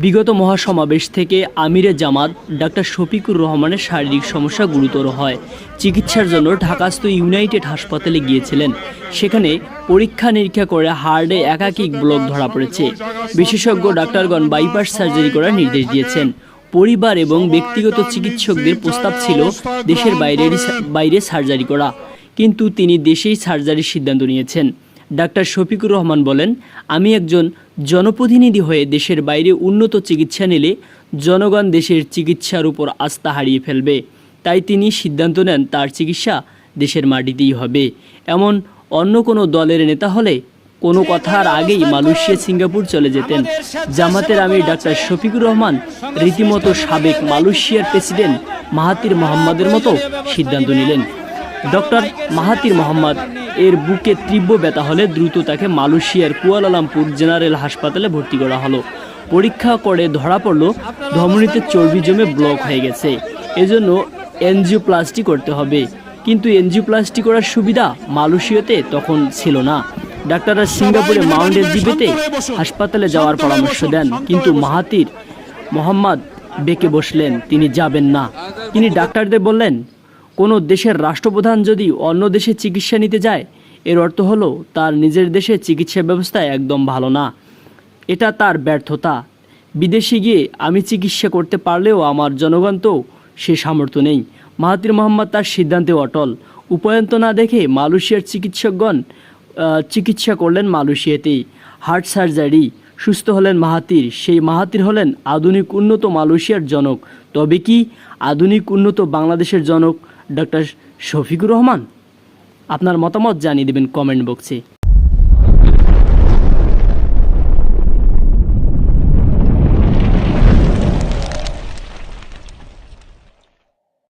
বিগত মহাসমাবেশ থেকে আমিরে জামাত ডাক্তার শফিকুর রহমানের শারীরিক সমস্যা গুরুতর হয়। চিকিৎসার জন্য ঢাকাস্থ ইউনাইটেড হাসপাতালে গিয়েছিলেন। সেখানে পরীক্ষা নিরীক্ষা করে হার্টে একাধিক ব্লক ধরা পড়েছে। বিশেষজ্ঞ ডাক্তারগণ বাইপাস সার্জারি করার নির্দেশ দিয়েছেন। পরিবার এবং ব্যক্তিগত চিকিৎসকদের প্রস্তাব ছিল দেশের বাইরে সার্জারি করা, কিন্তু তিনি দেশেই সার্জারির সিদ্ধান্ত নিয়েছেন। ডাক্তার শফিকুর রহমান বলেন, আমি একজন জনপ্রতিনিধি হয়ে দেশের বাইরে উন্নত চিকিৎসা নিলে জনগণ দেশের চিকিৎসার উপর আস্থা হারিয়ে ফেলবে। তাই তিনি সিদ্ধান্ত নেন তার চিকিৎসা দেশের মাটিতেই হবে। এমন অন্য কোনো দলের নেতা হলে কোনো কথার আগেই মালয়েশিয়া সিঙ্গাপুর চলে যেতেন। জামাতের আমির ডাক্তার শফিকুর রহমান রীতিমতো সাবেক মালয়েশিয়ার প্রেসিডেন্ট মাহাতির মোহাম্মদের মতো সিদ্ধান্ত নিলেন। ডক্টর মাহাতির মোহাম্মদ এর বুকে তীব্র ব্যথা হলে দ্রুত তাকে মালয়েশিয়ার কুয়ালালামপুর জেনারেল হাসপাতালে ভর্তি করা হলো। পরীক্ষা করে ধরা পড়ল ধমনীতে চর্বি জমে ব্লক হয়ে গেছে। এজন্য এনজিওপ্লাস্টি করতে হবে, কিন্তু এনজিওপ্লাস্টি করার সুবিধা মালয়েশিয়াতে তখন ছিল না। ডাক্তাররা সিঙ্গাপুরে মাউন্ট এলজিবিতে হাসপাতালে যাওয়ার পরামর্শ দেন, কিন্তু মাহাতির মোহাম্মদ বেঁকে বসলেন, তিনি যাবেন না। তিনি ডাক্তারদের বললেন, কোনো দেশের রাষ্ট্রপ্রধান যদি অন্য দেশে চিকিৎসা নিতে যায়, এর অর্থ হলো তার নিজের দেশের চিকিৎসা ব্যবস্থা একদম ভালো না, এটা তার ব্যর্থতা। বিদেশে গিয়ে আমি চিকিৎসা করতে পারলেও আমার জনগণ তো সে সামর্থ্য নেই। মাহাতির মোহাম্মদ তার সিদ্ধান্তে অটল। উপায়ন্ত না দেখে মালয়েশিয়ার চিকিৎসকগণ চিকিৎসা করলেন মালয়েশিয়াতেই, হার্ট সার্জারি। সুস্থ হলেন মাহাতির। সেই মাহাতির হলেন আধুনিক উন্নত মালয়েশিয়ার জনক। তবে কি আধুনিক উন্নত বাংলাদেশের জনক ডাক্তার শফিকুর রহমান? আপনার মতামত জানিয়ে দেবেন কমেন্ট বক্সে।